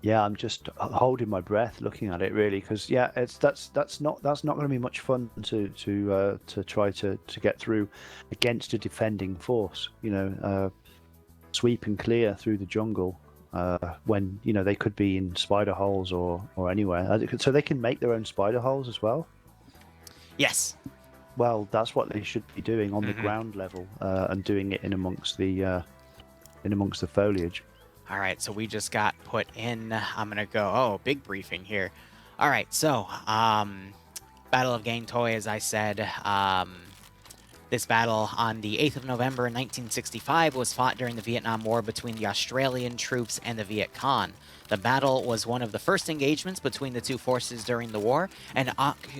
Yeah, I'm just holding my breath looking at it really because yeah, that's not going to be much fun to try to get through against a defending force. Sweep and clear through the jungle when they could be in spider holes or anywhere. So they can make their own spider holes as well. Yes. Well, that's what they should be doing on the Mm-hmm. ground level and doing it in amongst the foliage. All right, so we just got put in. I'm gonna go. Oh, big briefing here. All right, so Battle of Gaintoy, as I said. This battle on the 8th of November 1965 was fought during the Vietnam War between the Australian troops and the Viet Cong. The battle was one of the first engagements between the two forces during the war and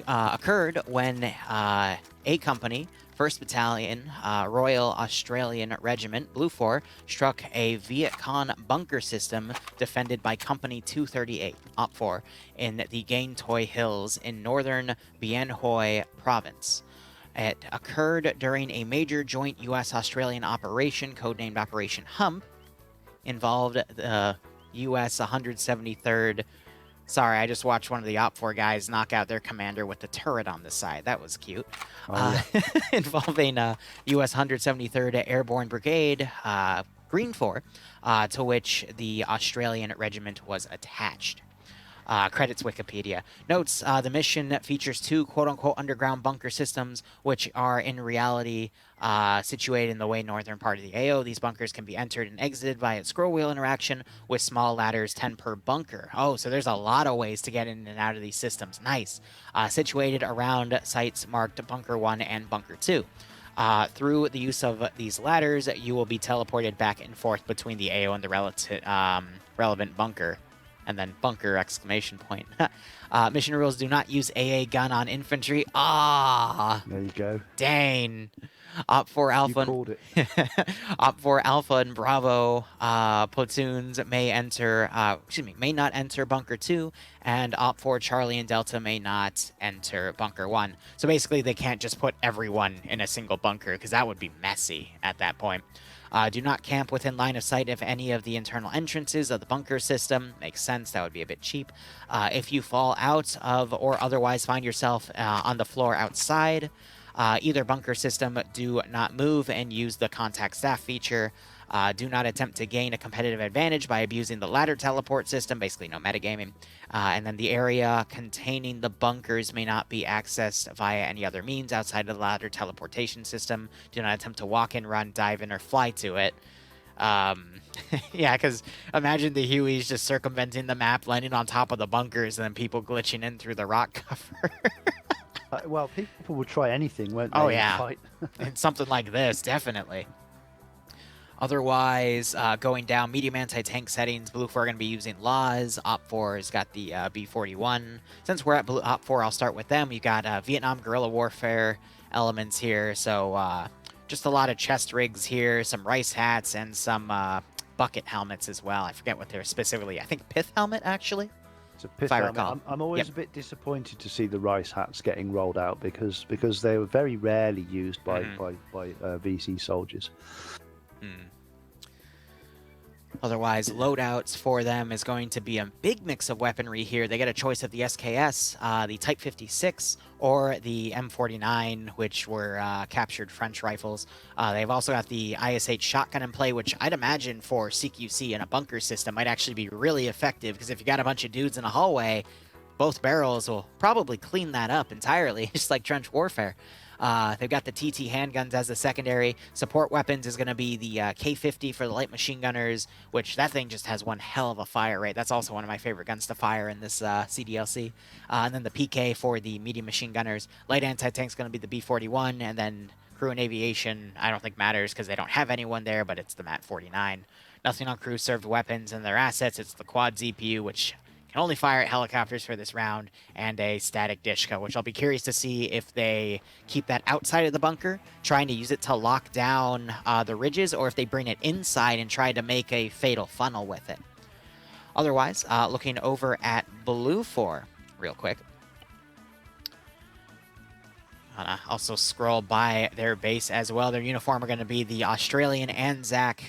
occurred when A Company, 1st Battalion, Royal Australian Regiment, Blue 4, struck a Viet Cong bunker system defended by Company 238, Op 4, in the Gain Toi Hills in northern Bien Hoa Province. It occurred during a major joint U.S.-Australian operation, codenamed Operation Hump, involved the U.S. 173rd. Sorry, I just watched one of the Op 4 guys knock out their commander with the turret on the side. That was cute. Oh yeah. Involving U.S. 173rd Airborne Brigade, Green 4, to which the Australian regiment was attached. Credits Wikipedia. Notes, the mission features two quote-unquote underground bunker systems, which are in reality situated in the way northern part of the AO. These bunkers can be entered and exited via scroll wheel interaction with small ladders, 10 per bunker. Oh, so there's a lot of ways to get in and out of these systems. Nice. Situated around sites marked Bunker 1 and Bunker 2. Through the use of these ladders, you will be teleported back and forth between the AO and the relevant bunker. And then bunker, exclamation point. Mission rules: do not use AA gun on infantry. Ah, There you go. dang. Op 4 You Alpha called it. Op 4 Alpha and Bravo platoons may not enter Bunker 2, and Op 4 Charlie and Delta may not enter Bunker 1. So basically, they can't just put everyone in a single bunker, because that would be messy at that point. Do not camp within line of sight of any of the internal entrances of the bunker system. Makes sense, that would be a bit cheap. If you fall out of or otherwise find yourself on the floor outside, either bunker system, do not move and use the contact staff feature. Do not attempt to gain a competitive advantage by abusing the ladder teleport system, basically no metagaming. And then the area containing the bunkers may not be accessed via any other means outside of the ladder teleportation system. Do not attempt to walk in, run, dive in, or fly to it. Yeah, because imagine the Hueys just circumventing the map, landing on top of the bunkers, and then people glitching in through the rock cover. Well, people would try anything, won't they? Oh, In a yeah. fight? And something like this, definitely. Otherwise, going down medium anti-tank settings, Blue 4 are going to be using Laws. Op 4's got the B-41. Since we're at Op 4, I'll start with them. You got Vietnam guerrilla warfare elements here. So just a lot of chest rigs here, some rice hats, and some bucket helmets as well. I forget what they're specifically. I think pith helmet, actually. It's a pith If I helmet. recall. I'm always a bit disappointed to see the rice hats getting rolled out because they were very rarely used by VC soldiers. Otherwise, loadouts for them is going to be a big mix of weaponry here. They get a choice of the SKS, the Type 56, or the M49, which were captured French rifles. They've also got the IS-8 shotgun in play, which I'd imagine for CQC in a bunker system might actually be really effective, because if you got a bunch of dudes in a hallway, both barrels will probably clean that up entirely, just like trench warfare. They've got the TT handguns as the secondary. Support weapons is going to be the K50 for the light machine gunners, which that thing just has one hell of a fire rate. That's also one of my favorite guns to fire in this CDLC. And then the PK for the medium machine gunners. Light anti-tank is going to be the B41, and then crew and aviation, I don't think matters because they don't have anyone there, but it's the MAT 49. Nothing on crew served weapons and their assets. It's the quad ZPU, which can only fire at helicopters for this round, and a static Dishka, which I'll be curious to see if they keep that outside of the bunker, trying to use it to lock down the ridges, or if they bring it inside and try to make a fatal funnel with it. Otherwise, looking over at Blue 4 real quick. Also scroll by their base as well. Their uniform are going to be the Australian Anzac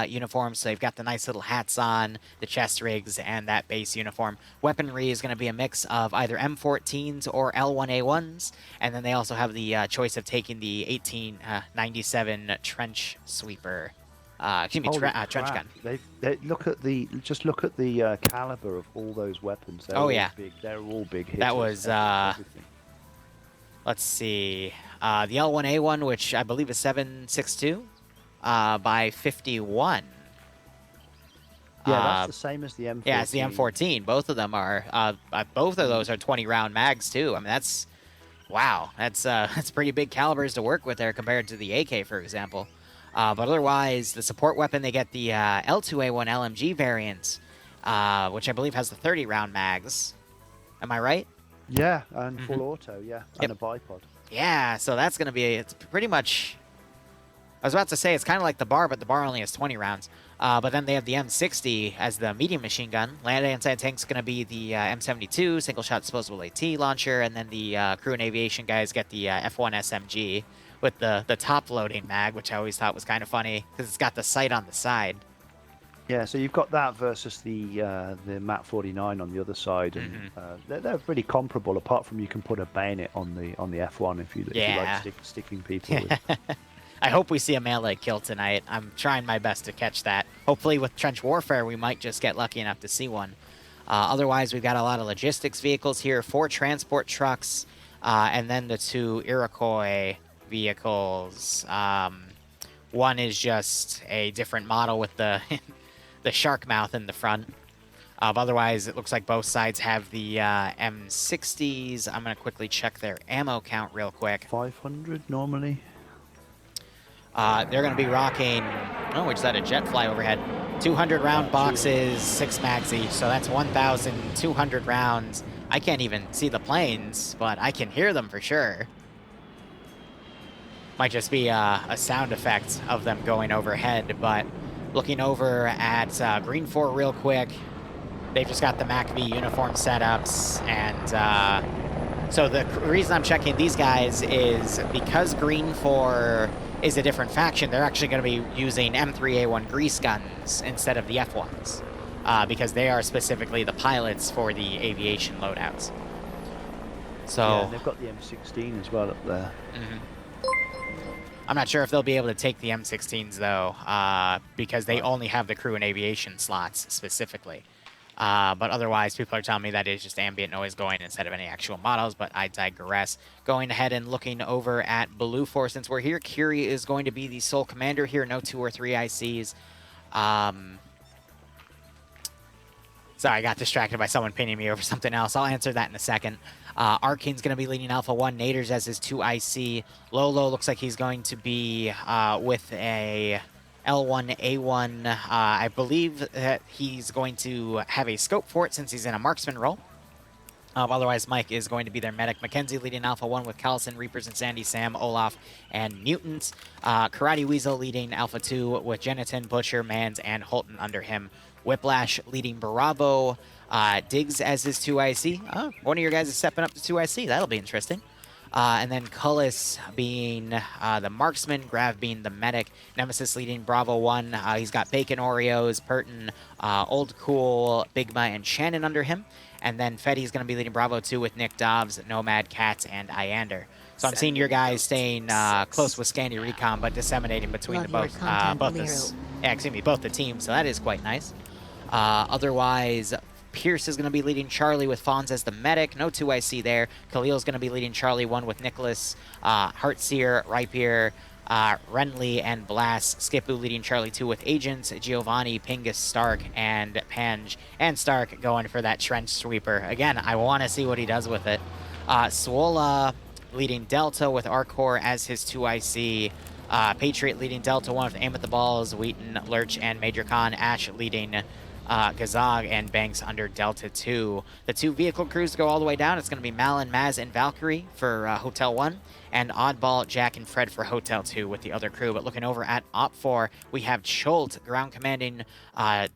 uniform. So they've got the nice little hats on, the chest rigs, and that base uniform. Weaponry is going to be a mix of either M14s or L1A1s. And then they also have the choice of taking the 1897 trench sweeper. Excuse me, trench gun. They look at the caliber of all those weapons. They're all big. They're all big hitters. That was let's see, the L1A1, which I believe is 7.62 by 51. Yeah, that's the same as the M14. Yeah, it's the M14. Both of them are. Both of those are 20-round mags too. I mean, that's wow. That's pretty big calibers to work with there compared to the AK, for example. But otherwise, the support weapon, they get the L2A1 LMG variant, which I believe has the 30-round mags. Am I right? Yeah, and full auto, yeah, and a bipod. Yeah, so that's going to be, it's pretty much, I was about to say it's kind of like the bar, but the bar only has 20 rounds. But then they have the M60 as the medium machine gun. Land anti-tank's going to be the M72, single-shot disposable AT launcher, and then the crew and aviation guys get the F1 SMG with the top-loading mag, which I always thought was kind of funny because it's got the sight on the side. Yeah, so you've got that versus the MAT 49 on the other side, and they're pretty comparable. Apart from you can put a bayonet on the F1 if you like sticking people with. I hope we see a melee kill tonight. I'm trying my best to catch that. Hopefully with trench warfare, we might just get lucky enough to see one. Otherwise, we've got a lot of logistics vehicles here, 4 transport trucks, and then the 2 Iroquois vehicles. One is just a different model with the the shark mouth in the front. Otherwise, it looks like both sides have the M60s. I'm going to quickly check their ammo count real quick. 500 normally. They're going to be rocking, oh, is that a jet fly overhead? 200 round boxes, 6 mags each, so that's 1,200 rounds. I can't even see the planes, but I can hear them for sure. Might just be a sound effect of them going overhead, but looking over at Green 4 real quick, they've just got the MACV uniform setups, and so the reason I'm checking these guys is because Green 4 is a different faction, they're actually going to be using M3A1 grease guns instead of the F1s, because they are specifically the pilots for the aviation loadouts. So yeah, they've got the M16 as well up there. I'm not sure if they'll be able to take the M16s, though, because they only have the crew and aviation slots specifically. But otherwise, people are telling me that is just ambient noise going instead of any actual models, but I digress. Going ahead and looking over at Blue 4, since we're here, Curie is going to be the sole commander here, no 2 or 3 ICs. Sorry, I got distracted by someone pinning me over something else. I'll answer that in a second. Arcane's going to be leading Alpha 1. Naders as his 2 IC. Lolo looks like he's going to be with a L1A1. I believe that he's going to have a scope for it since he's in a marksman role. Otherwise, Mike is going to be their medic. Mackenzie leading Alpha 1 with Callison, Reapers, and Sandy, Sam, Olaf, and Mutants. Karate Weasel leading Alpha 2 with Jenitin, Butcher, Mans, and Holton under him. Whiplash leading Bravo. Diggs as his 2 IC. One of your guys is stepping up to 2 IC. That'll be interesting. And then Cullis being the marksman, Grav being the medic, Nemesis leading Bravo 1. He's got Bacon, Oreos, Purton, Old Cool, Bigma, and Shannon under him. And then Fetty's going to be leading Bravo 2 with Nick Dobbs, Nomad, Katz, and Iander. So I'm seeing your guys staying close with Scandy Recon, but disseminating between both the teams. So that is quite nice. Otherwise, Pierce is going to be leading Charlie with Fonz as the medic. No 2 IC there. Khalil's going to be leading Charlie 1 with Nicholas, Heartseer, Rapier, Renly, and Blast. Skipu leading Charlie 2 with Agents, Giovanni, Pingus, Stark, and Pange. And Stark going for that trench sweeper. Again, I want to see what he does with it. Swola leading Delta with Arcor as his 2 IC. Patriot leading Delta 1 with Aim at the Balls, Wheaton, Lurch, and Major Khan. Ash leading Gazog and Banks under Delta 2. The 2 vehicle crews go all the way down. It's going to be Malin, Maz, and Valkyrie for Hotel 1, and Oddball, Jack, and Fred for Hotel 2 with the other crew. But looking over at Op 4, we have Cholt ground commanding.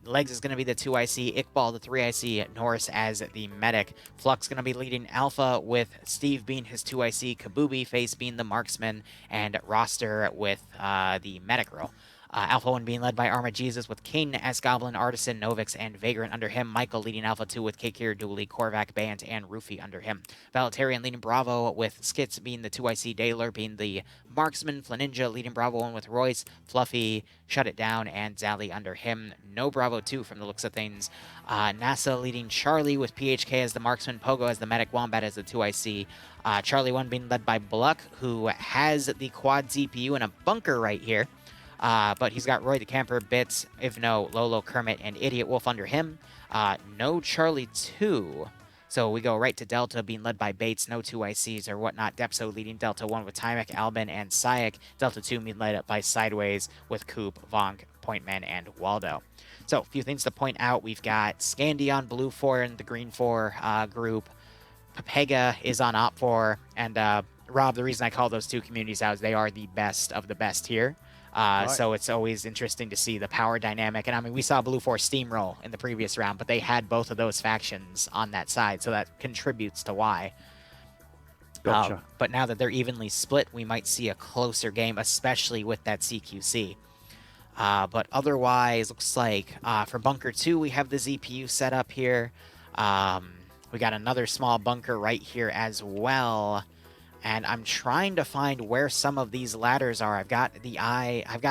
Legs is going to be the 2IC, Iqbal the 3IC, Norris as the medic. Flux going to be leading Alpha with Steve being his 2IC, Kabubi Face being the marksman, and Roster with the medic role. Alpha 1 being led by Arma Jesus with King, S-Goblin, Artisan, Novix, and Vagrant under him. Michael leading Alpha 2 with Kekir, Dooley, Korvac, Bant, and Rufy under him. Valetarian leading Bravo with Skits being the 2IC, Daler being the marksman, Flaninja leading Bravo 1 with Royce, Fluffy, Shut It Down, and Zally under him. No Bravo 2 from the looks of things. NASA leading Charlie with PHK as the marksman, Pogo as the medic, Wombat as the 2IC. Charlie 1 being led by Bluck, who has the quad CPU in a bunker right here. But he's got Roy the Camper, Bits, Ivno, Lolo, Kermit, and Idiot Wolf under him. No Charlie 2. So we go right to Delta, being led by Bates, no 2ICs or whatnot. Depso leading Delta 1 with Timek, Albin, and Sayak. Delta 2 being led up by Sideways with Coop, Vonk, Pointman, and Waldo. So a few things to point out. We've got Scandy on Blue 4 and the Green 4 group. Pepega is on Op 4. And Rob, the reason I call those two communities out is they are the best of the best here. Right. So it's always interesting to see the power dynamic. And I mean, we saw Blue Force steamroll in the previous round, but they had both of those factions on that side. So that contributes to why. Gotcha. But now that they're evenly split, we might see a closer game, especially with that CQC. But otherwise, looks like for Bunker 2, we have the ZPU set up here. We got another small bunker right here as well. And I'm trying to find where some of these ladders are. I've got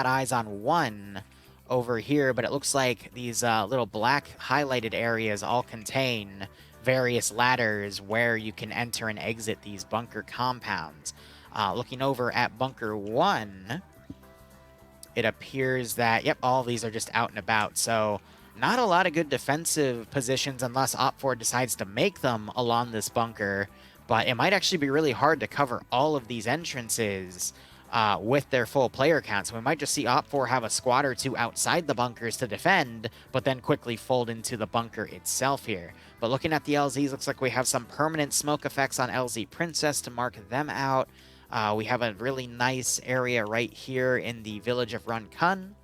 eyes on one over here, but it looks like these little black highlighted areas all contain various ladders where you can enter and exit these bunker compounds. Looking over at Bunker 1, it appears that, yep, all of these are just out and about. So not a lot of good defensive positions unless Op4 decides to make them along this bunker. But it might actually be really hard to cover all of these entrances with their full player count. So we might just see Op4 have a squad or two outside the bunkers to defend, but then quickly fold into the bunker itself here. But looking at the LZs, looks like we have some permanent smoke effects on LZ Princess to mark them out. We have a really nice area right here in the village of Run Kun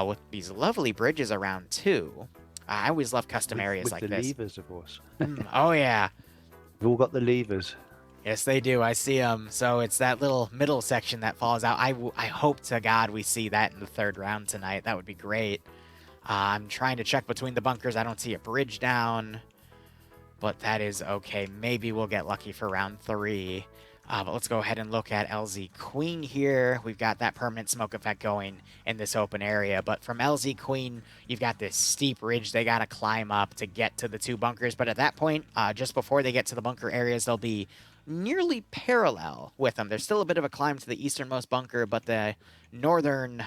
with these lovely bridges around too. I always love custom areas like this. With the levers, of course. Oh, yeah. They've all got the levers. Yes, they do. I see them. So it's that little middle section that falls out. I hope to God we see that in the third round tonight. That would be great. I'm trying to check between the bunkers. I don't see a bridge down, but that is okay. Maybe we'll get lucky for round 3. But let's go ahead and look at LZ Queen here. We've got that permanent smoke effect going in this open area. But from LZ Queen, you've got this steep ridge they got to climb up to get to the 2 bunkers. But at that point, just before they get to the bunker areas, they'll be nearly parallel with them. There's still a bit of a climb to the easternmost bunker, but the northern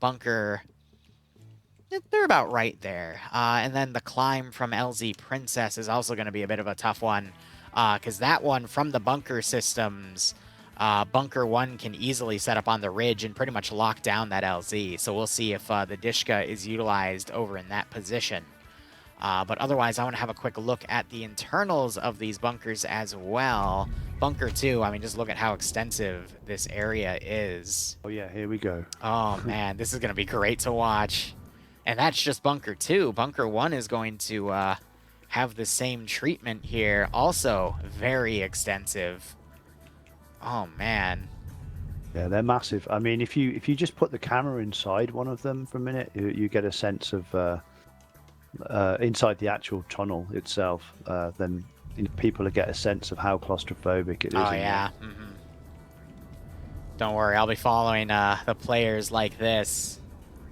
bunker, they're about right there. And then the climb from LZ Princess is also going to be a bit of a tough one. Because that one from the bunker systems, Bunker 1 can easily set up on the ridge and pretty much lock down that LZ. So we'll see if the Dishka is utilized over in that position. But otherwise, I want to have a quick look at the internals of these bunkers as well. Bunker 2, I mean, just look at how extensive this area is. Oh, yeah, here we go. Oh, man, this is going to be great to watch. And that's just Bunker 2. Bunker 1 is going to have the same treatment here. Also very extensive. Oh, man. Yeah, they're massive. I mean, if you just put the camera inside one of them for a minute, you get a sense of inside the actual tunnel itself. Then people will get a sense of how claustrophobic it is. Oh, yeah. Don't worry, I'll be following the players like this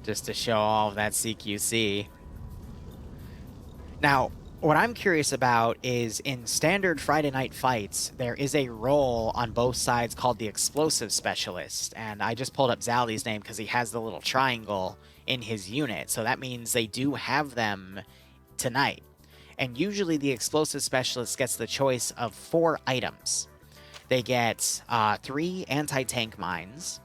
just to show all of that CQC. Now, what I'm curious about is in standard Friday night fights, there is a role on both sides called the Explosive Specialist. And I just pulled up Zally's name because he has the little triangle in his unit. So that means they do have them tonight. And usually the Explosive Specialist gets the choice of 4 items. They get 3 anti-tank mines,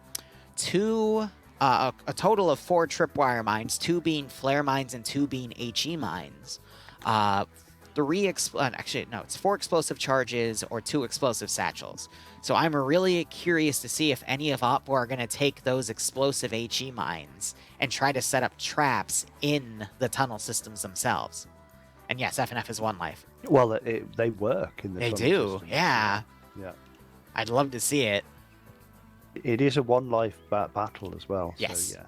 2 a total of 4 tripwire mines, 2 being flare mines and 2 being HE mines. Actually, no, it's 4 explosive charges or 2 explosive satchels. So I'm really curious to see if any of Oppo are going to take those explosive HE mines and try to set up traps in the tunnel systems themselves. And yes, FNF is 1 life. Well, they work in the They tunnel do, systems. yeah. Yeah. I'd love to see it. It is a 1 life battle as well. Yes. So yeah,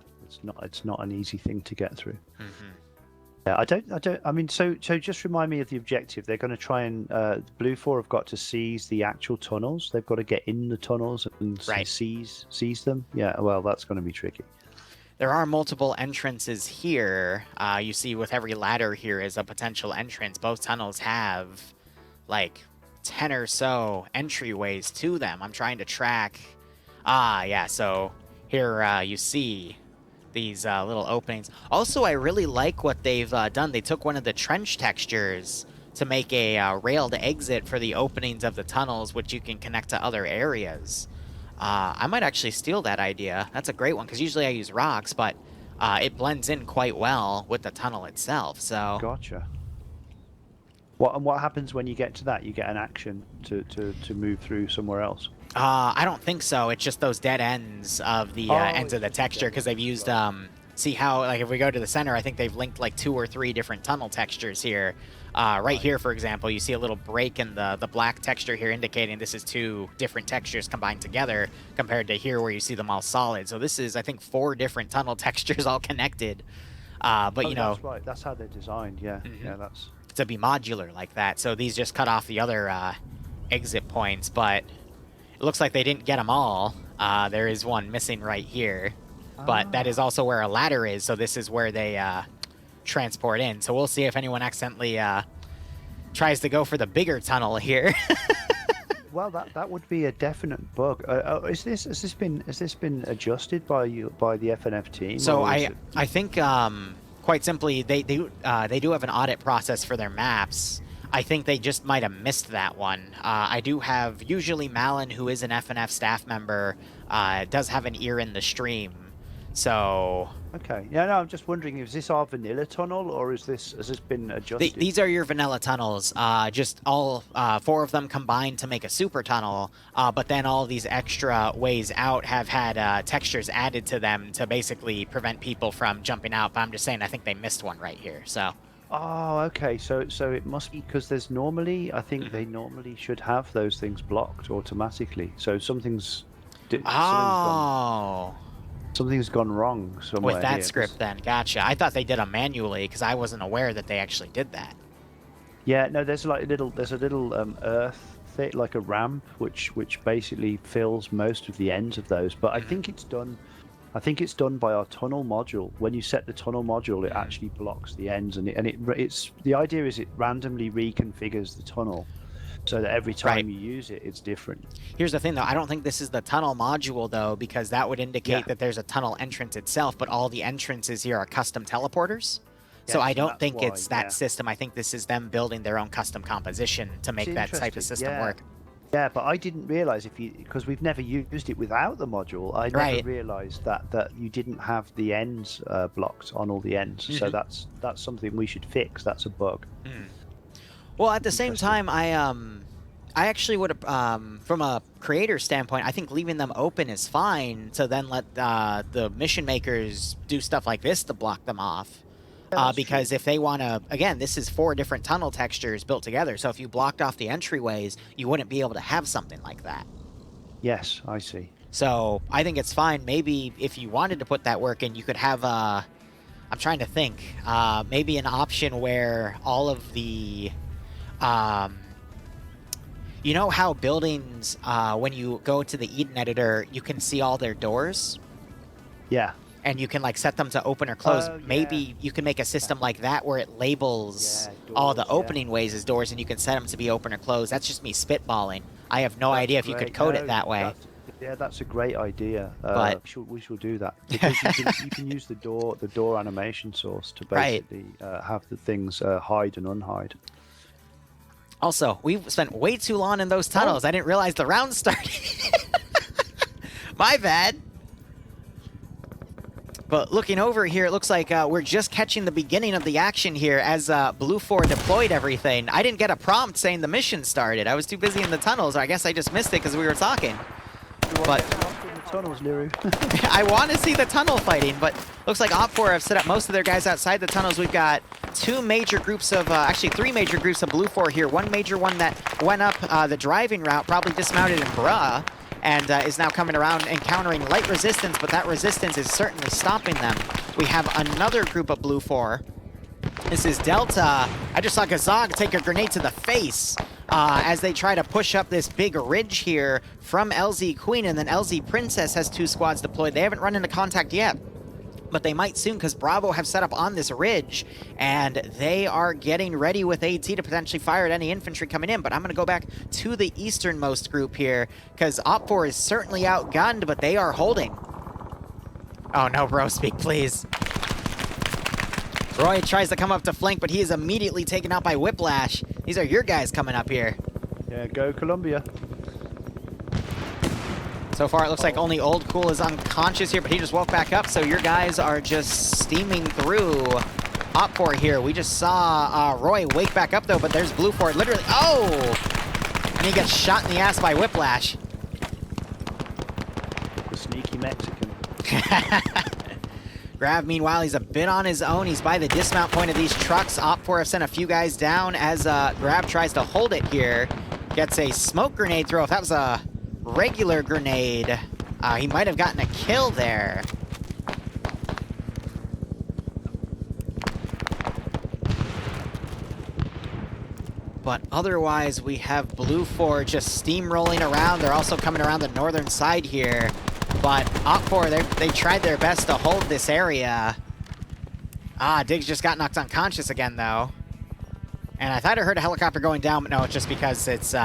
it's not an easy thing to get through. Mm-hmm. Yeah, I mean, so just remind me of the objective. They're going to try and Blue 4 have got to seize the actual tunnels. They've got to get in the tunnels and seize them. Yeah, well, that's going to be tricky. There are multiple entrances here. You see with every ladder here is a potential entrance. Both tunnels have like 10 or so entryways to them. I'm trying to track. Yeah, so here you see these little openings. Also, I really like what they've done. They took one of the trench textures to make a railed exit for the openings of the tunnels, which you can connect to other areas. I might actually steal that idea. That's a great one, because usually I use rocks, but it blends in quite well with the tunnel itself. So Gotcha. What happens when you get to that? You get an action to move through somewhere else. I don't think so. It's just those dead ends of the ends of the texture, because they've used see how, like, if we go to the center, I think they've linked like 2 or 3 different tunnel textures here. Right here, for example, you see a little break in the black texture here, indicating this is 2 different textures combined together, compared to here where you see them all solid. So this is, I think, 4 different tunnel textures all connected. But you know, that's right. That's how they're designed. Yeah, yeah, that's to be modular like that. So these just cut off the other exit points, but it looks like they didn't get them all. There is one missing right here, but that is also where a ladder is. So this is where they transport in. So we'll see if anyone accidentally tries to go for the bigger tunnel here. Well, that would be a definite bug. Has this been adjusted by the FNF team? So I think quite simply they do have an audit process for their maps. I think they just might have missed that one. I do have, usually Malin, who is an FNF staff member, does have an ear in the stream. So okay, yeah, no, I'm just wondering, is this our vanilla tunnel, or has this been adjusted? These are your vanilla tunnels, just all 4 of them combined to make a super tunnel, but then all these extra ways out have had textures added to them to basically prevent people from jumping out. But I'm just saying, I think they missed one right here. So. Oh, okay. So it must be because there's normally, I think they normally should have those things blocked automatically. So something's gone wrong somewhere with that here. script. Then gotcha. I thought they did them manually, because I wasn't aware that they actually did that. Yeah, no, there's a little earth thing, like a ramp, which basically fills most of the ends of those. But I think it's done. I think it's done by our tunnel module. When you set the tunnel module, it actually blocks the ends, and it's the idea is it randomly reconfigures the tunnel, so that every time you use it, it's different. Here's the thing, though. I don't think this is the tunnel module, though, because that would indicate that there's a tunnel entrance itself, but all the entrances here are custom teleporters. So I don't think it's that system. I think this is them building their own custom composition to make that type of system work. Yeah, but I didn't realize because we've never used it without the module. I never realized that you didn't have the ends blocked on all the ends. So that's something we should fix. That's a bug. Well, at the same time, I actually would have, from a creator standpoint, I think leaving them open is fine to then let the mission makers do stuff like this to block them off. Because if they want to, again, this is 4 different tunnel textures built together. So if you blocked off the entryways, you wouldn't be able to have something like that. Yes, I see. So I think it's fine. Maybe if you wanted to put that work in, you could have I'm trying to think, maybe an option where all of the, you know how buildings, when you go to the Eden editor, you can see all their doors? Yeah. And you can like set them to open or close. Maybe you can make a system like that where it labels all the opening ways as doors, and you can set them to be open or closed. That's just me spitballing. I have no idea if you could code it that way. That's a great idea. But we should do that, because you can use the door animation source to basically have the things hide and unhide. Also, we've spent way too long in those tunnels. I didn't realize the round started. My bad. But looking over here, it looks like we're just catching the beginning of the action here as Blue 4 deployed everything. I didn't get a prompt saying the mission started. I was too busy in the tunnels. I guess I just missed it because we were talking. But in the tunnels, Liru. I want to see the tunnel fighting, but looks like Op4 have set up most of their guys outside the tunnels. We've got two major groups of, actually 3 major groups of Blue 4 here. One major one that went up the driving route, probably dismounted in Bruh, and is now coming around encountering light resistance, but that resistance is certainly stopping them. We have another group of Blue 4. This is Delta. I just saw Gazog take a grenade to the face as they try to push up this big ridge here from LZ Queen, and then LZ Princess has 2 squads deployed. They haven't run into contact yet, but they might soon because Bravo have set up on this ridge, and they are getting ready with AT to potentially fire at any infantry coming in. But I'm going to go back to the easternmost group here because Op4 is certainly outgunned, but they are holding. Oh no, bro, speak please. Roy tries to come up to flank, but he is immediately taken out by Whiplash. These are your guys coming up here. Yeah, go Columbia. So far, it looks like only Old Cool is unconscious here, but he just woke back up, so your guys are just steaming through Op4 here. We just saw Roy wake back up, though, but there's Blue 4 literally... Oh! And he gets shot in the ass by Whiplash. The sneaky Mexican. Grab, meanwhile, he's a bit on his own. He's by the dismount point of these trucks. Op4 have sent a few guys down as Grab tries to hold it here. Gets a smoke grenade throw. If that was a regular grenade, he might have gotten a kill there. But otherwise, we have Blue 4 just steamrolling around. They're also coming around the northern side here. But Op4, they tried their best to hold this area. Diggs just got knocked unconscious again, though. And I thought I heard a helicopter going down, but no, it's just because it's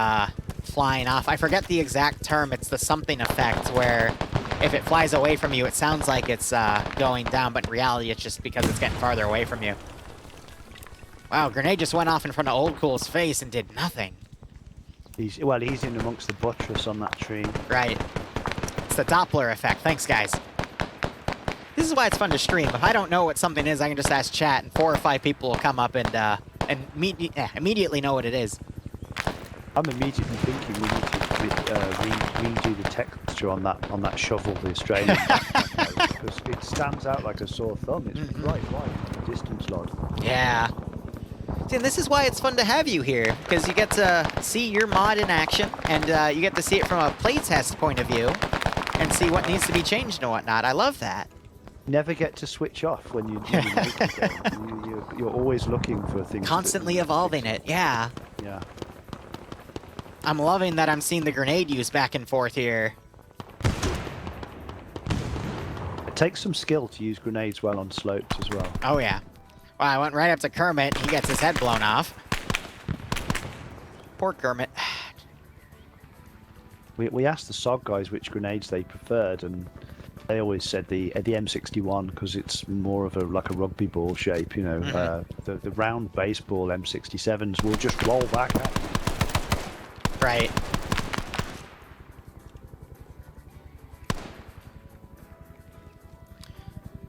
flying off. I forget the exact term. It's the something effect, where if it flies away from you, it sounds like it's going down, but in reality, it's just because it's getting farther away from you. Wow, grenade just went off in front of Old Cool's face and did nothing. He's in amongst the buttress on that tree. Right. The Doppler effect. Thanks, guys. This is why it's fun to stream. If I don't know what something is, I can just ask chat, and 4 or 5 people will come up and immediately know what it is. I'm immediately thinking we need to redo the texture on that shovel, the Australian, because it stands out like a sore thumb. It's bright white, distance log. Yeah. See, and this is why it's fun to have you here, because you get to see your mod in action, and you get to see it from a playtest point of view. And see what needs to be changed and whatnot. I love that. Never get to switch off when you make a game. You're always looking for things. Constantly evolving it, yeah. Yeah. I'm loving that I'm seeing the grenade use back and forth here. It takes some skill to use grenades well on slopes as well. Oh, yeah. Well, I went right up to Kermit. He gets his head blown off. Poor Kermit. We asked the SOG guys which grenades they preferred, and they always said the M61 because it's more of like a rugby ball shape, you know. The round baseball M67s will just roll back up. Right.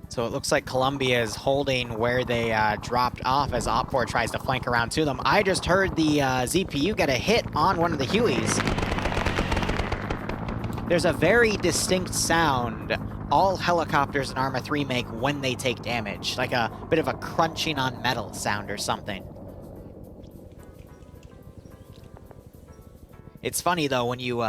So it looks like Columbia is holding where they dropped off as Op4 tries to flank around to them. I just heard the ZPU get a hit on one of the Hueys. There's a very distinct sound all helicopters in Arma 3 make when they take damage, like a bit of a crunching on metal sound or something. It's funny, though, when you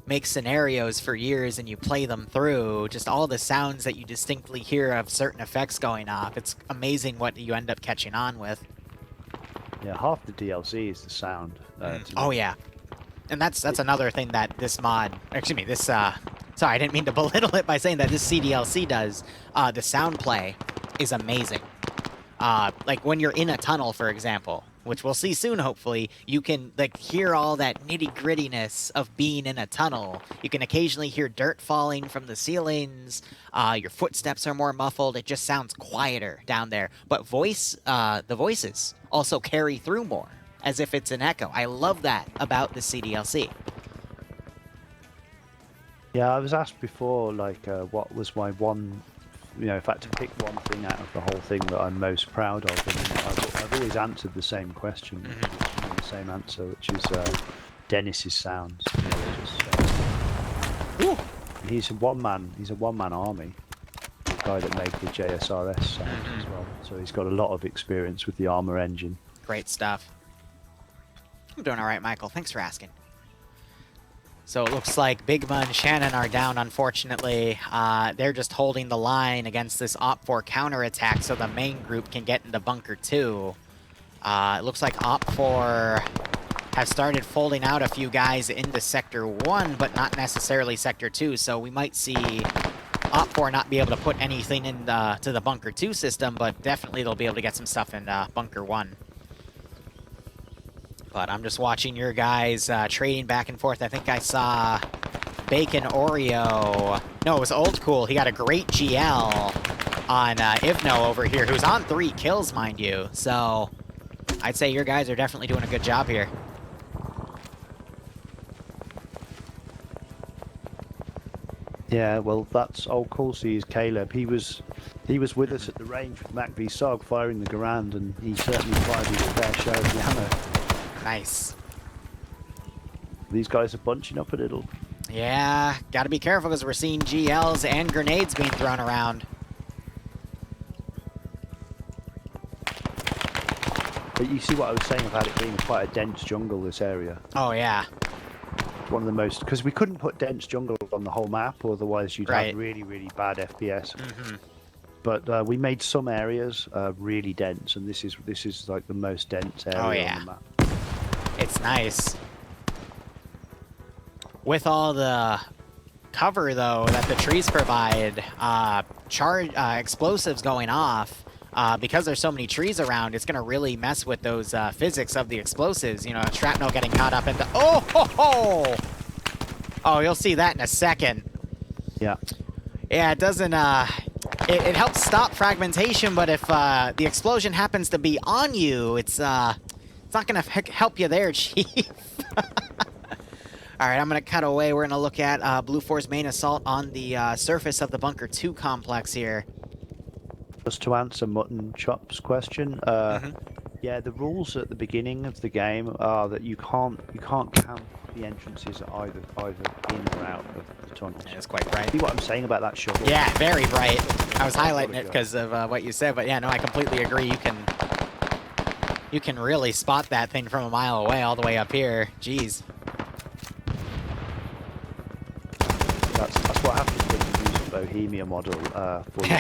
make scenarios for years and you play them through, just all the sounds that you distinctly hear of certain effects going off. It's amazing what you end up catching on with. Yeah, half the DLC is the sound. Oh, yeah. And that's another thing that this mod, excuse me, this, sorry, I didn't mean to belittle it by saying that this CDLC does. The sound play is amazing. Like when you're in a tunnel, for example, which we'll see soon, hopefully, you can like hear all that nitty-grittiness of being in a tunnel. You can occasionally hear dirt falling from the ceilings. Your footsteps are more muffled. It just sounds quieter down there. But the voices also carry through more, as if it's an echo. I love that about the CDLC. Yeah, I was asked before, like, what was my if I had to pick one thing out of the whole thing that I'm most proud of, I've always answered the same question, the same answer, which is Dennis's sounds. He's a one-man army. The guy that made the JSRS sound as well. So he's got a lot of experience with the Arma engine. Great stuff. I'm doing all right, Michael. Thanks for asking. So it looks like Bigma and Shannon are down, unfortunately. They're just holding the line against this Op4 counterattack so the main group can get into Bunker 2. It looks like Op4 have started folding out a few guys into Sector 1, but not necessarily Sector 2, so we might see Op4 not be able to put anything into the Bunker 2 system, but definitely they'll be able to get some stuff in Bunker 1. But I'm just watching your guys trading back and forth. I think I saw Bacon Oreo. No, it was Old Cool. He got a great GL on Ivno over here, who's on 3 kills, mind you. So I'd say your guys are definitely doing a good job here. Yeah, well, that's Old Cool sees Caleb. He was with us at the range with Mac v Sog firing the Garand, and he certainly fired his fair share of the ammo. Nice. These guys are bunching up a little. Yeah, gotta be careful because we're seeing GLs and grenades being thrown around. But you see what I was saying about it being quite a dense jungle, this area. Oh, yeah. One of the most, because we couldn't put dense jungle on the whole map, otherwise you'd have really, really bad FPS. But we made some areas really dense, and this is like the most dense area on the map. It's nice. With all the cover, though, that the trees provide, explosives going off, because there's so many trees around, it's going to really mess with those physics of the explosives. You know, shrapnel getting caught up in the... Oh, ho, ho! Oh, you'll see that in a second. Yeah. Yeah, it doesn't... It helps stop fragmentation, but if the explosion happens to be on you, it's not going to help you there, Chief. All right, I'm going to cut away. We're going to look at Blue 4's main assault on the surface of the Bunker 2 complex here. Just to answer Mutton Chop's question, yeah, the rules at the beginning of the game are that you can't camp the entrances at either in or out of the tunnels. Yeah, it's quite bright. See what I'm saying about that shovel? Yeah, very bright. I was highlighting it because of what you said, but yeah, no, I completely agree. You can really spot that thing from a mile away, all the way up here. Jeez. That's what happens when you use a Bohemia model for your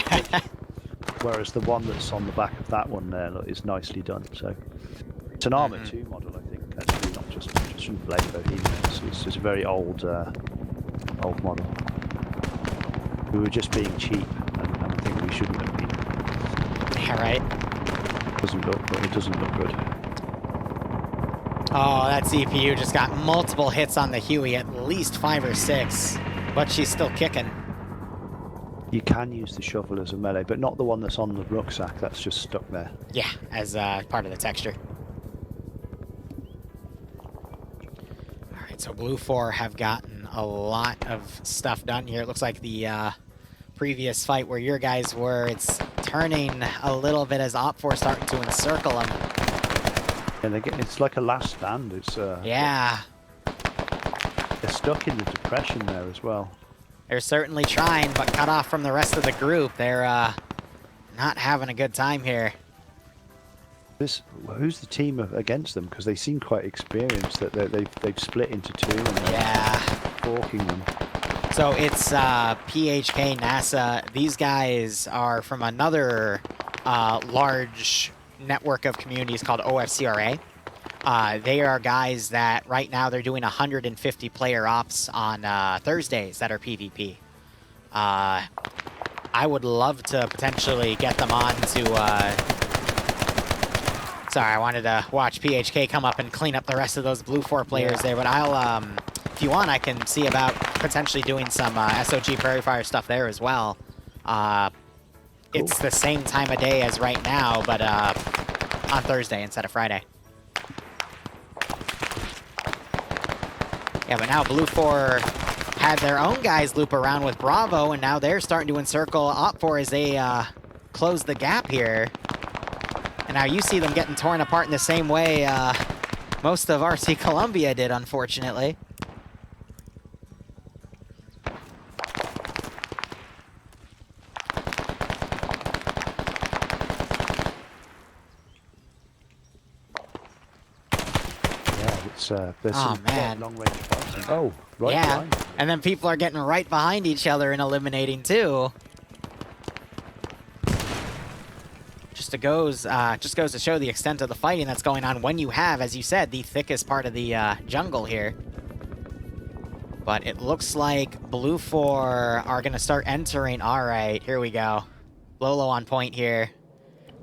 whereas the one that's on the back of that one there is nicely done. So it's an Arma 2 model, I think, actually, not just from Blade Bohemia. It's a very old model. We were just being cheap, and I think we shouldn't have been. Yeah, right. It doesn't look good. Oh, that CPU just got multiple hits on the Huey, at least 5 or 6, but she's still kicking. You can use the shovel as a melee, but not the one that's on the rucksack. That's just stuck there. Yeah, as part of the texture. All right, so Blue 4 have gotten a lot of stuff done here. It looks like the previous fight where your guys were, it's turning a little bit as Op4 starting to encircle them. And it's like a last stand. It's yeah. They're stuck in the depression there as well. They're certainly trying, but cut off from the rest of the group. They're not having a good time here. Who's the team against them? Because they seem quite experienced. That they've split into 2 and they're forking them. So it's PHK, NASA. These guys are from another large network of communities called OFCRA. They are guys that right now they're doing 150 player ops on Thursdays that are PvP. I would love to potentially get them on to... Sorry, I wanted to watch PHK come up and clean up the rest of those Blue 4 players there, but I'll... if you want, I can see about potentially doing some SOG Prairie Fire stuff there as well. Cool. It's the same time of day as right now, but on Thursday instead of Friday. Yeah, but now Blue 4 had their own guys loop around with Bravo, and now they're starting to encircle Op4 as they close the gap here. And now you see them getting torn apart in the same way most of RC Columbia did, unfortunately. There's some man. long range fighting. Oh, right Yeah, behind you. and then people are getting right behind each other and eliminating too. Just goes to show the extent of the fighting that's going on when you have, as you said, the thickest part of the jungle here. But it looks like Blue 4 are going to start entering. All right, here we go. Lolo on point here.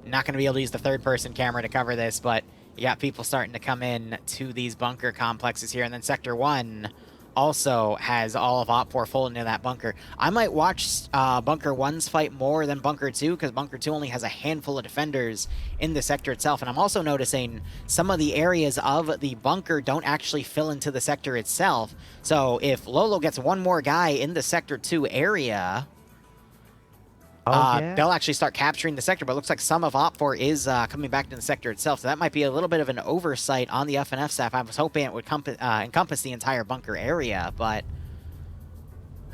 Not going to be able to use the third-person camera to cover this, but you got people starting to come in to these bunker complexes here. And then Sector 1 also has all of Op4 full into that bunker. I might watch Bunker 1's fight more than Bunker 2, because Bunker 2 only has a handful of defenders in the sector itself. And I'm also noticing some of the areas of the bunker don't actually fill into the sector itself. So if Lolo gets one more guy in the Sector 2 area, they'll actually start capturing the sector, but it looks like some of Op4 is coming back to the sector itself, so that might be a little bit of an oversight on the FNF staff. I was hoping it would encompass the entire bunker area, but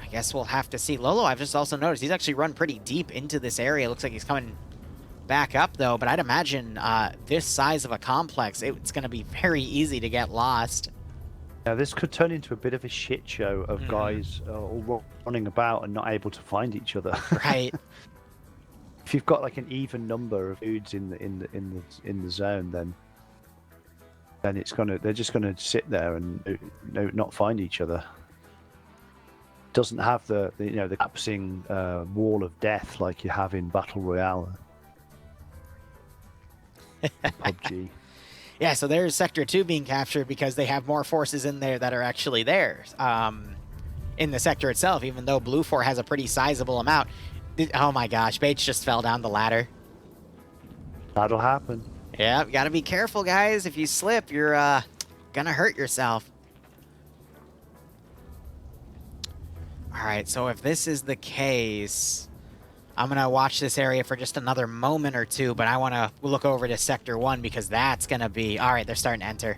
I guess we'll have to see. Lolo, I've just also noticed, he's actually run pretty deep into this area. Looks like he's coming back up, though, but I'd imagine this size of a complex, it's going to be very easy to get lost. Yeah, this could turn into a bit of a shit show of guys all running about and not able to find each other. Right. If you've got like an even number of dudes in the zone, then they're just gonna sit there and not find each other. Doesn't have the collapsing wall of death like you have in Battle Royale. PUBG. Yeah, so there's Sector 2 being captured because they have more forces in there that are actually there in the sector itself, even though Blue 4 has a pretty sizable amount. Oh my gosh, Bates just fell down the ladder. That'll happen. Yeah, you gotta be careful, guys. If you slip, you're gonna hurt yourself. All right, so if this is the case, I'm going to watch this area for just another moment or two, but I want to look over to Sector 1 because that's going to be... All right, they're starting to enter.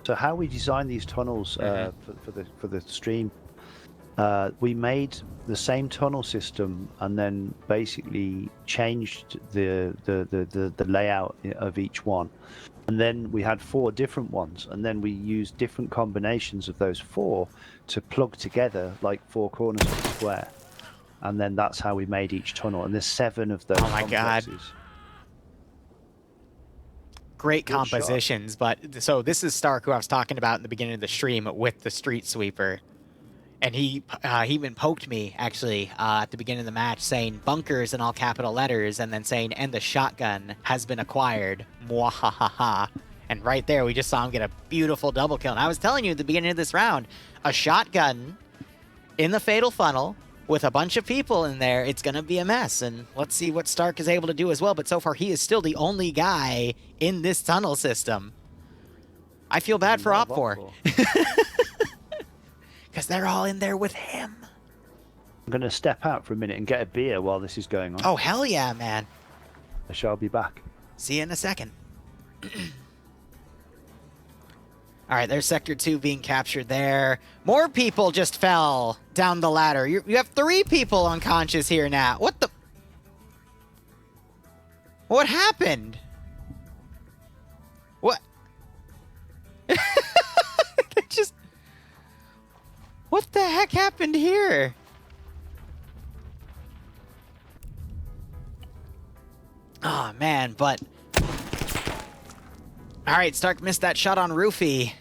So how we design these tunnels for the stream, we made the same tunnel system and then basically changed the layout of each one. And then we had 4 different ones, and then we used different combinations of those 4 to plug together like 4 corners of a square. And then that's how we made each tunnel. And there's 7 of those. Oh my god! Great compositions, but so this is Stark, who I was talking about in the beginning of the stream with the Street Sweeper, and he even poked me actually at the beginning of the match, saying bunkers in all capital letters, and then saying and the shotgun has been acquired. Mwahaha. And right there, we just saw him get a beautiful double kill. And I was telling you at the beginning of this round, a shotgun in the fatal funnel with a bunch of people in there, it's going to be a mess. And let's see what Stark is able to do as well. But so far, he is still the only guy in this tunnel system. I feel bad for Op4. Because they're all in there with him. I'm going to step out for a minute and get a beer while this is going on. Oh, hell yeah, man. I shall be back. See you in a second. All right, there's Sector 2 being captured there. More people just fell down the ladder. You have 3 people unconscious here now. What the... What happened? What? They just... What the heck happened here? Oh, man, but... All right, Stark missed that shot on Roofy.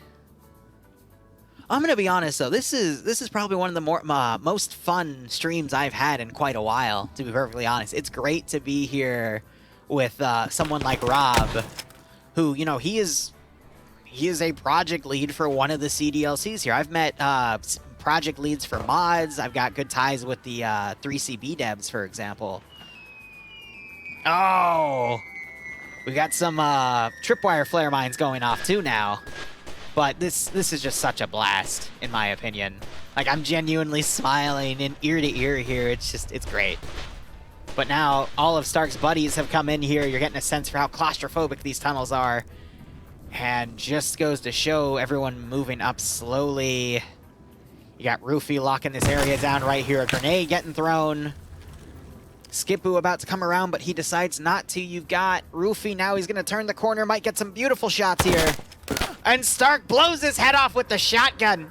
I'm gonna be honest though, this is probably one of the most fun streams I've had in quite a while. To be perfectly honest, it's great to be here with someone like Rob, who he is a project lead for one of the CDLCs here. I've met project leads for mods. I've got good ties with the 3CB devs, for example. Oh. We got some tripwire flare mines going off too now. But this is just such a blast, in my opinion. Like, I'm genuinely smiling in ear to ear here. It's great. But now, all of Stark's buddies have come in here. You're getting a sense for how claustrophobic these tunnels are. And just goes to show everyone moving up slowly. You got Roofy locking this area down right here. A grenade getting thrown. Skippoo about to come around, but he decides not to. You've got Roofy now. He's going to turn the corner. Might get some beautiful shots here. And Stark blows his head off with the shotgun.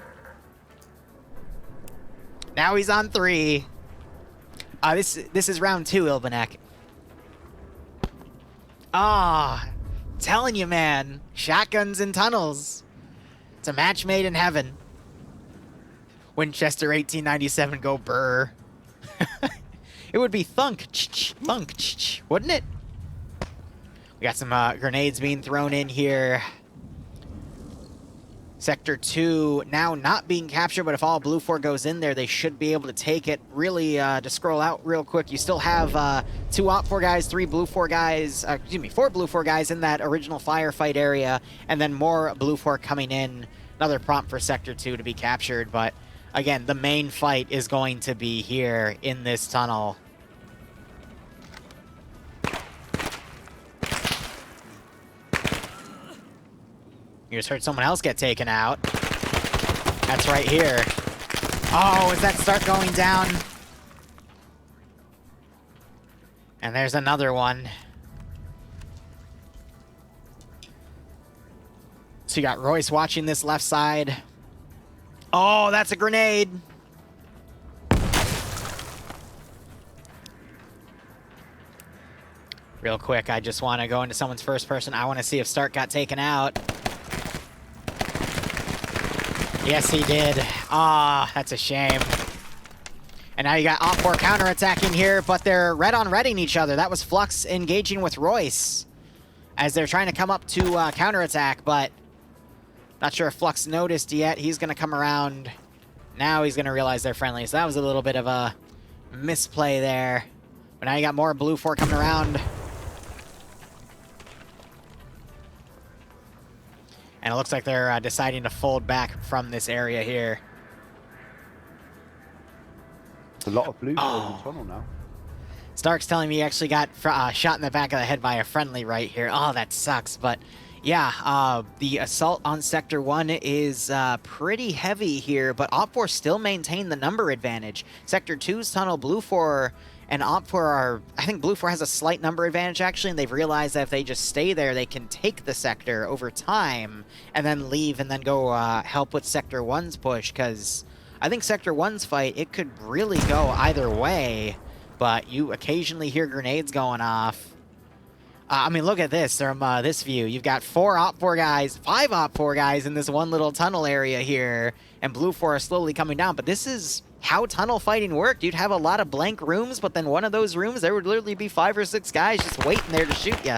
Now he's on 3. This is round 2, Ilbanek. Telling you, man. Shotguns in tunnels. It's a match made in heaven. Winchester 1897 go brr. It would be thunk, thunk, wouldn't it? We got some grenades being thrown in here. Sector 2 now not being captured, but if all Blue 4 goes in there, they should be able to take it. Really, to scroll out real quick, you still have 2 Op 4 guys, 3 Blue 4 guys, 4 Blue 4 guys in that original firefight area, and then more Blue 4 coming in. Another prompt for Sector 2 to be captured, but again, the main fight is going to be here in this tunnel. You just heard someone else get taken out. That's right here. Oh, is that Stark going down? And there's another one. So you got Royce watching this left side. Oh, that's a grenade. Real quick, I just want to go into someone's first person. I want to see if Stark got taken out. Yes, he did. That's a shame. And now you got Op 4 counterattacking here, but they're red on redding each other. That was Flux engaging with Royce as they're trying to come up to counterattack, but not sure if Flux noticed yet. He's going to come around. Now he's going to realize they're friendly. So that was a little bit of a misplay there. But now you got more Blue 4 coming around. And it looks like they're deciding to fold back from this area here. A lot of Blue in the tunnel now. Stark's telling me he actually got shot in the back of the head by a friendly right here. Oh, that sucks. But yeah, the assault on Sector 1 is pretty heavy here, but Op 4 still maintain the number advantage. Sector 2's tunnel, Blue 4 and Op 4 are, I think Blue 4 has a slight number advantage actually, and they've realized that if they just stay there, they can take the sector over time and then leave and then go help with Sector 1's push, because I think Sector 1's fight, it could really go either way, but you occasionally hear grenades going off. I mean, look at this from this view. You've got 4 Op 4 guys, 5 Op 4 guys in this one little tunnel area here, and Blue 4 are slowly coming down, but this is how tunnel fighting worked. You'd have a lot of blank rooms, but then one of those rooms, there would literally be 5 or 6 guys just waiting there to shoot you.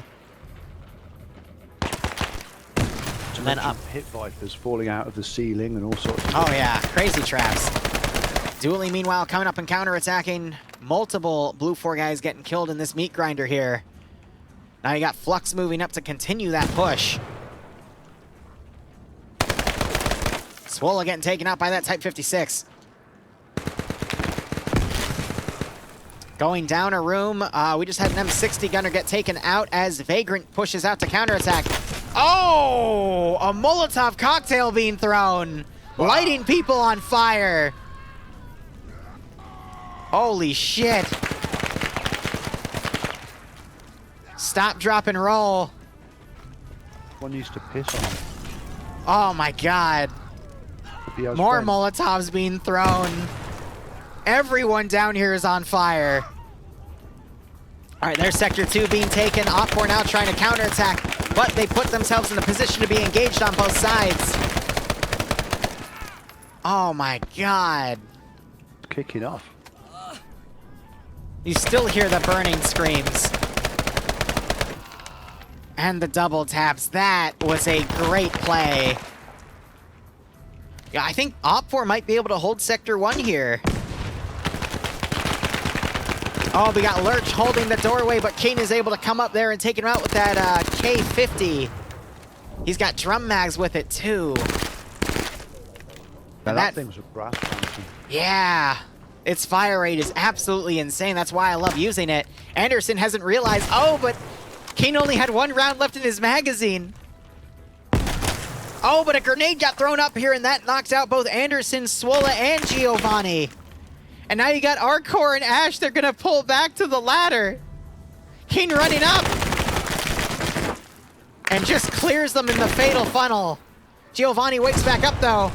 And then up. Hit Vipers falling out of the ceiling and all sorts of Oh yeah, crazy traps. Dooley, meanwhile, coming up and counterattacking. Multiple Blue 4 guys getting killed in this meat grinder here. Now you got Flux moving up to continue that push. Swola getting taken out by that Type 56. Going down a room. We just had an M60 gunner get taken out as Vagrant pushes out to counterattack. Oh! A Molotov cocktail being thrown. Wow. Lighting people on fire. Holy shit. Stop, drop, and roll. One used to piss on him. Oh my god. More Molotovs being thrown. Everyone down here is on fire. All right, there's Sector 2 being taken. Op 4 now trying to counterattack, but they put themselves in a position to be engaged on both sides. Oh my god. Kicking off. You still hear the burning screams. And the double taps. That was a great play. Yeah, I think Op 4 might be able to hold Sector 1 here. Oh, we got Lurch holding the doorway, but Kane is able to come up there and take him out with that K-50. He's got drum mags with it too. Now And that thing was a brass mountain. yeah. Its fire rate is absolutely insane. That's why I love using it. Anderson hasn't realized, oh, but Kane only had 1 round left in his magazine. Oh, but a grenade got thrown up here, and that knocked out both Anderson, Swola, and Giovanni. And now you got Arcor and Ash. They're going to pull back to the ladder. Kane running up. And just clears them in the fatal funnel. Giovanni wakes back up, though.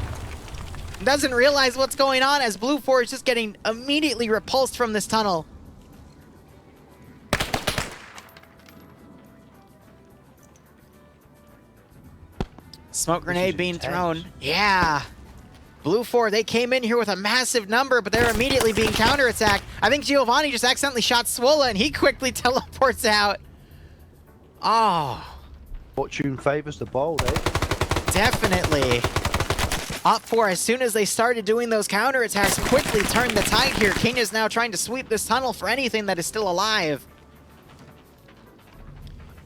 Doesn't realize what's going on as Blue 4 is just getting immediately repulsed from this tunnel. Smoke grenade being thrown. Yeah. Blue 4, they came in here with a massive number, but they're immediately being counterattacked. I think Giovanni just accidentally shot Swola, and he quickly teleports out. Oh. Fortune favors the bold, eh? Definitely. Up 4, as soon as they started doing those counterattacks, quickly turned the tide here. King is now trying to sweep this tunnel for anything that is still alive.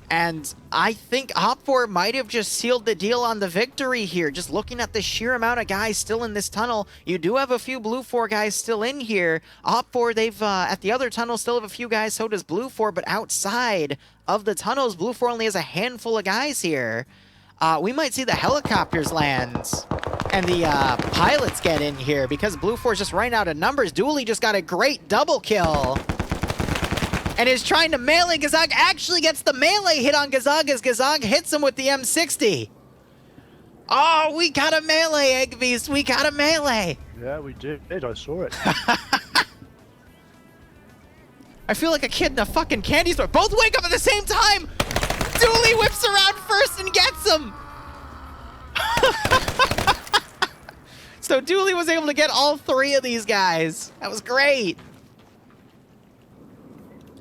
And I think Op 4 might have just sealed the deal on the victory here. Just looking at the sheer amount of guys still in this tunnel, you do have a few Blue 4 guys still in here. Op 4, they've, at the other tunnel, still have a few guys, so does Blue 4, but outside of the tunnels, Blue 4 only has a handful of guys here. We might see the helicopters land and the pilots get in here because Blue 4 is just running out of numbers. Dooley just got a great double kill and is trying to melee. Gazag actually gets the melee hit on Gazag as Gazag hits him with the M60. Oh, we got a melee, Eggbeast. We got a melee. Yeah, we did. I saw it. I feel like a kid in a fucking candy store. Both wake up at the same time. Dooley whips around first and gets him. So Dooley was able to get all 3 of these guys. That was great.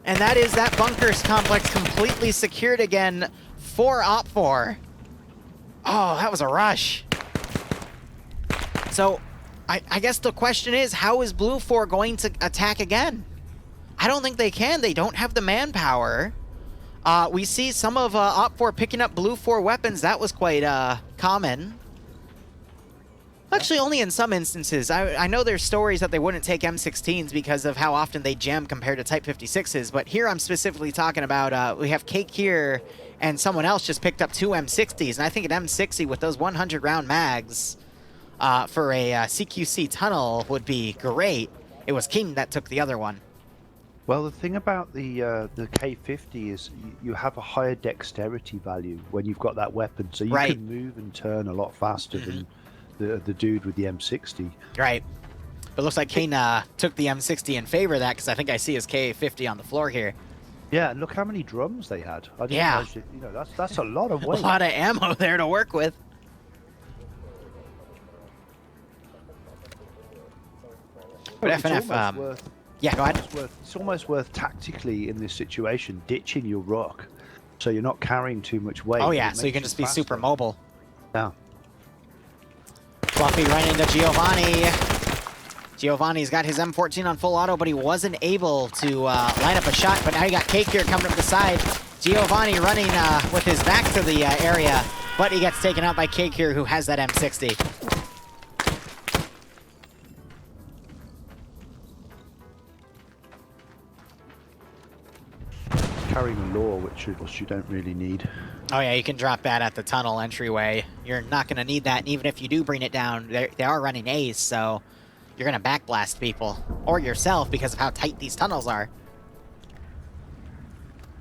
And that is that bunkers complex completely secured again for Op 4. Oh, that was a rush. So I guess the question is, how is Blue 4 going to attack again? I don't think they can. They don't have the manpower. We see some of Op 4 picking up Blue 4 weapons. That was quite common. Actually, only in some instances. I know there's stories that they wouldn't take M16s because of how often they jam compared to Type 56s, but here I'm specifically talking about, we have Cake here, and someone else just picked up 2 M60s, and I think an M60 with those 100-round mags for a CQC tunnel would be great. It was King that took the other one. Well, the thing about the K50 is you have a higher dexterity value when you've got that weapon, so you can move and turn a lot faster than the dude with the M60. Right. But it looks like Kane took the M60 in favor of that, because I think I see his K50 on the floor here. Yeah, and look how many drums they had. I didn't realize it, you know, that's a lot of weight. A lot of ammo there to work with. But FNF, yeah, go ahead. It's almost worth tactically in this situation ditching your rock, so you're not carrying too much weight. Oh yeah, so you can just be super mobile. Yeah. Fluffy running into Giovanni. Giovanni's got his M14 on full auto, but he wasn't able to line up a shot. But now you got Cake here coming up the side. Giovanni running with his back to the area, but he gets taken out by Cake here, who has that M60. Carrying a law, which you don't really need. Oh yeah, you can drop that at the tunnel entryway. You're not going to need that, and even if you do bring it down, they are running Ace, so you're going to backblast people. Or yourself, because of how tight these tunnels are.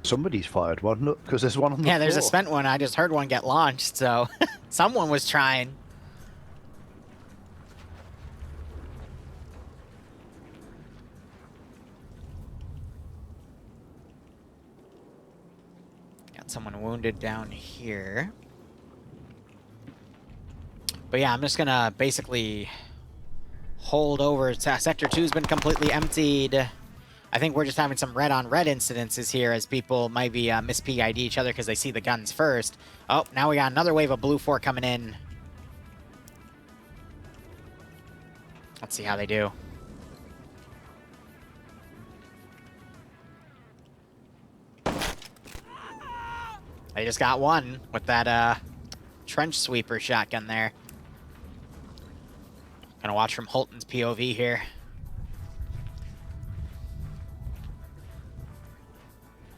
Somebody's fired one, look, because there's one on the floor. Yeah, there's a spent one. I just heard one get launched, so someone was trying. Someone wounded down here. But yeah, I'm just gonna basically hold over. Sector 2's been completely emptied. I think we're just having some red-on-red incidences here as people might be mis-PID each other because they see the guns first. Oh, now we got another wave of Blue 4 coming in. Let's see how they do. They just got one with that trench sweeper shotgun there. Gonna watch from Holton's POV here.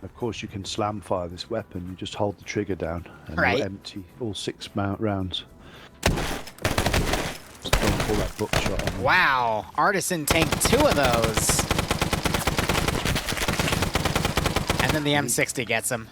Of course, you can slam fire this weapon. You just hold the trigger down and Right. it'll empty all 6 rounds. Just don't pull that buckshot on. Wow, Artisan tanked 2 of those. And then the M60 gets him.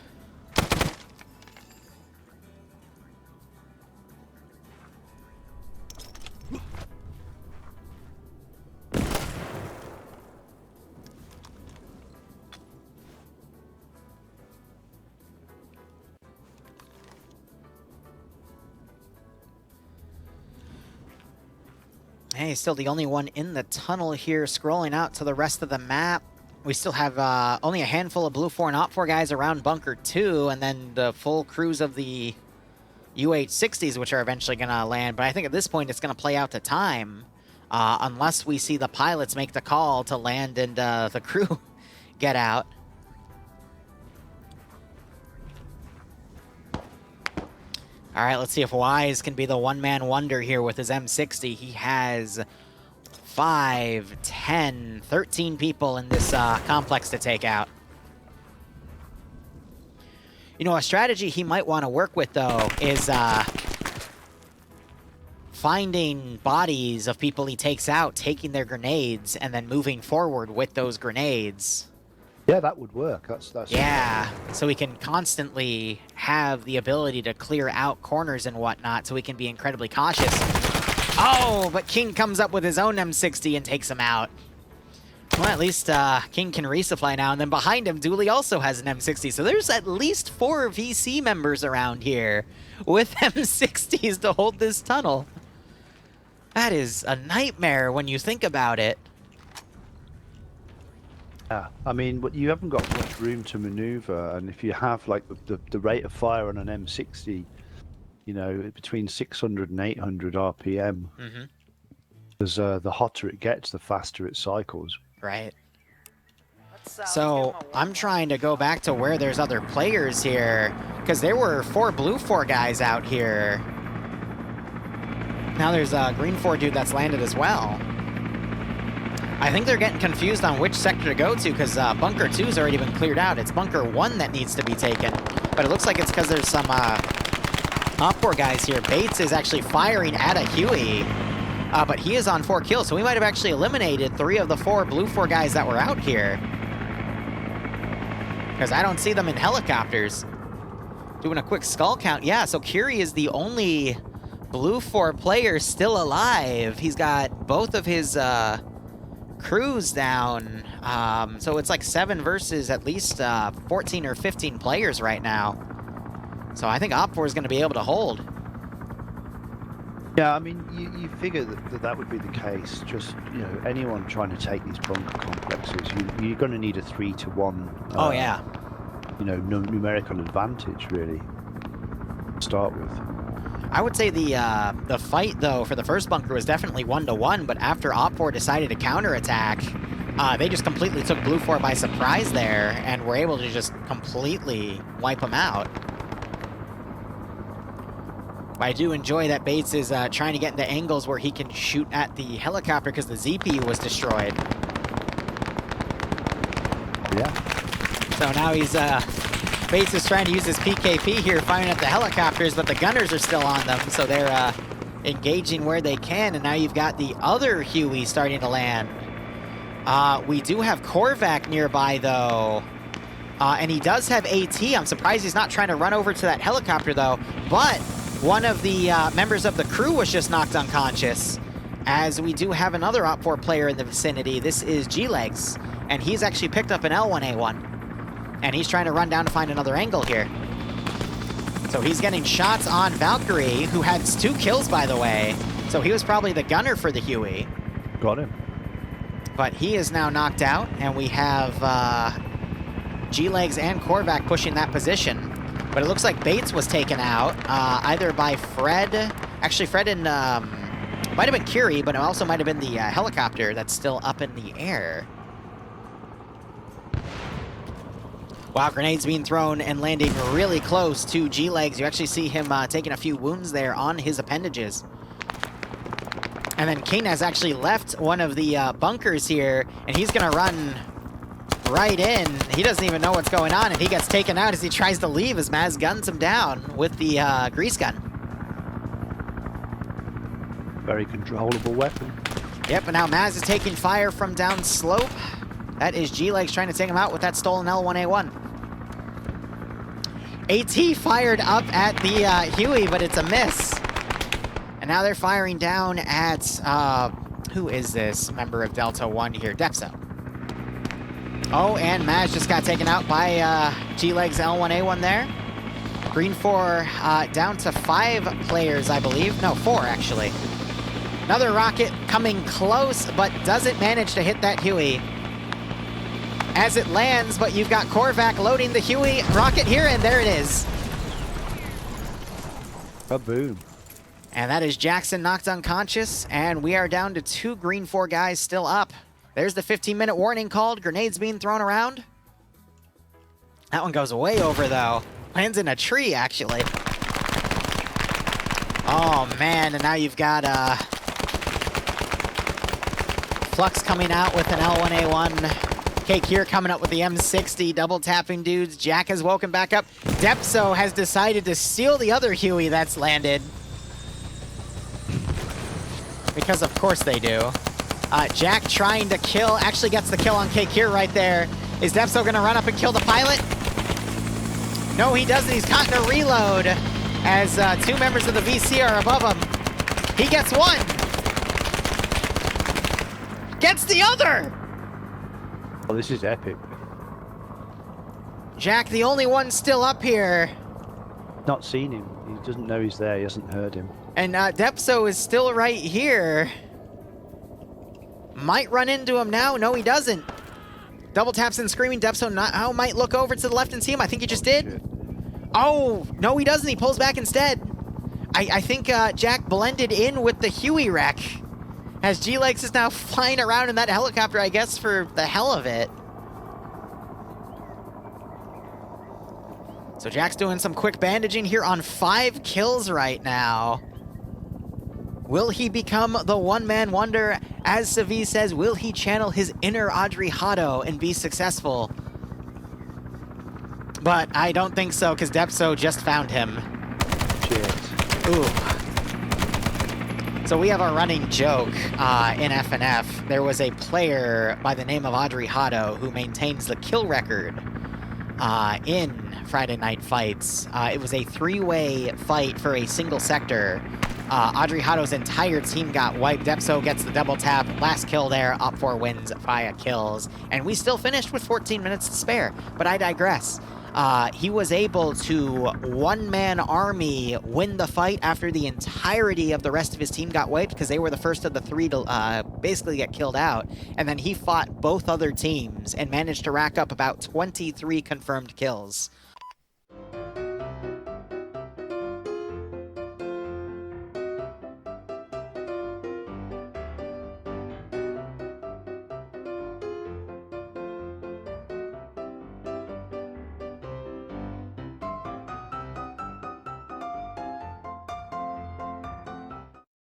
Hey, still the only one in the tunnel here, scrolling out to the rest of the map. We still have only a handful of Blue 4 and Op 4 guys around Bunker 2, and then the full crews of the UH-60s, which are eventually going to land. But I think at this point it's going to play out to time, unless we see the pilots make the call to land and the crew get out. All right, let's see if Wise can be the one-man wonder here with his M60. He has 5, 10, 13 people in this complex to take out. You know, a strategy he might want to work with, though, is finding bodies of people he takes out, taking their grenades, and then moving forward with those grenades. Yeah, that would work. That's Yeah, so we can constantly have the ability to clear out corners and whatnot, so we can be incredibly cautious. Oh, but King comes up with his own M60 and takes him out. Well, at least King can resupply now, and then behind him, Dooley also has an M60, so there's at least 4 VC members around here with M60s to hold this tunnel. That is a nightmare when you think about it. Yeah, I mean, but you haven't got much room to maneuver, and if you have like the rate of fire on an M60, you know, between 600 and 800 RPM, because the hotter it gets, the faster it cycles. Right. So I'm trying to go back to where there's other players here, because there were 4 Blue 4 guys out here. Now there's a Green 4 dude that's landed as well. I think they're getting confused on which sector to go to, because Bunker 2's already been cleared out. It's Bunker 1 that needs to be taken. But it looks like it's because there's some Op 4 guys here. Bates is actually firing at a Huey, but he is on 4 kills, so we might have actually eliminated 3 of the 4 Blue 4 guys that were out here. Because I don't see them in helicopters. Doing a quick skull count. Yeah, so Curie is the only Blue 4 player still alive. He's got both of his crews down, so it's like 7 versus at least 14 or 15 players right now. So I think Op4 is going to be able to hold. Yeah, I mean, you figure that would be the case. Just, you know, anyone trying to take these bunker complexes, you're going to need a 3-to-1. Oh yeah. You know, numerical advantage really. To start with. I would say the fight, though, for the first bunker was definitely 1-to-1, but after Op4 decided to counterattack, they just completely took Blue 4 by surprise there, and were able to just completely wipe them out. But I do enjoy that Bates is trying to get into angles where he can shoot at the helicopter because the ZPU was destroyed. Yeah. So now he's Bates is trying to use his PKP here, firing at the helicopters, but the gunners are still on them, so they're engaging where they can, and now you've got the other Huey starting to land. We do have Korvac nearby, though, and he does have AT. I'm surprised he's not trying to run over to that helicopter, though, but one of the members of the crew was just knocked unconscious, as we do have another Op4 player in the vicinity. This is G-Legs, and he's actually picked up an L1A1. And he's trying to run down to find another angle here. So he's getting shots on Valkyrie, who had 2 kills, by the way. So he was probably the gunner for the Huey. Got him. But he is now knocked out, and we have G-Legs and Korvac pushing that position. But it looks like Bates was taken out, either by Fred. Actually, Fred and might have been Curie, but it also might have been the helicopter that's still up in the air. Wow, grenades being thrown and landing really close to G-Legs. You actually see him taking a few wounds there on his appendages. And then King has actually left one of the bunkers here, and he's gonna run right in. He doesn't even know what's going on, and he gets taken out as he tries to leave as Maz guns him down with the grease gun. Very controllable weapon. Yep, and now Maz is taking fire from down slope. That is G-Legs trying to take him out with that stolen L1A1. AT fired up at the Huey, but it's a miss. And now they're firing down at, who is this member of Delta 1 here? Depso. Oh, and Maz just got taken out by G-Legs L1A1 there. Green 4 down to 5 players, I believe. No, 4 actually. Another rocket coming close, but doesn't manage to hit that Huey. As it lands, but you've got Korvac loading the Huey rocket here, and there it is. Ba-boom. And that is Jackson knocked unconscious, and we are down to 2 Green 4 guys still up. There's the 15-minute warning called, grenades being thrown around. That one goes way over, though. Lands in a tree, actually. Oh, man, and now you've got Flux coming out with an L1A1. Cake here coming up with the M60, double tapping dudes. Jack has woken back up. Depso has decided to steal the other Huey that's landed. Because of course they do. Jack trying to kill, actually gets the kill on Cake here right there. Is Depso gonna run up and kill the pilot? No, he doesn't. He's caught in a reload as 2 members of the VC are above him. He gets one. Gets the other. Oh, this is epic. Jack, the only one still up here. Not seen him. He doesn't know he's there. He hasn't heard him. And Depso is still right here. Might run into him now. No, he doesn't. Double taps and screaming. Depso now might look over to the left and see him. I think he just did. Shit. Oh, no, he doesn't. He pulls back instead. I think Jack blended in with the Huey wreck. As G-Legs is now flying around in that helicopter, I guess, for the hell of it. So Jack's doing some quick bandaging here on 5 kills right now. Will he become the one-man wonder? As Savi says, will he channel his inner Audrey Hotto and be successful? But I don't think so, because Depso just found him. Shit. Ooh. So we have a running joke in FNF. There was a player by the name of Audrey Hotto who maintains the kill record in Friday Night Fights. It was a 3-way fight for a single sector. Audrey Hotto's entire team got wiped. Depso gets the double tap. Last kill there. Op4 wins via kills. And we still finished with 14 minutes to spare. But I digress. He was able to one-man army win the fight after the entirety of the rest of his team got wiped because they were the first of the 3 to basically get killed out. And then he fought both other teams and managed to rack up about 23 confirmed kills.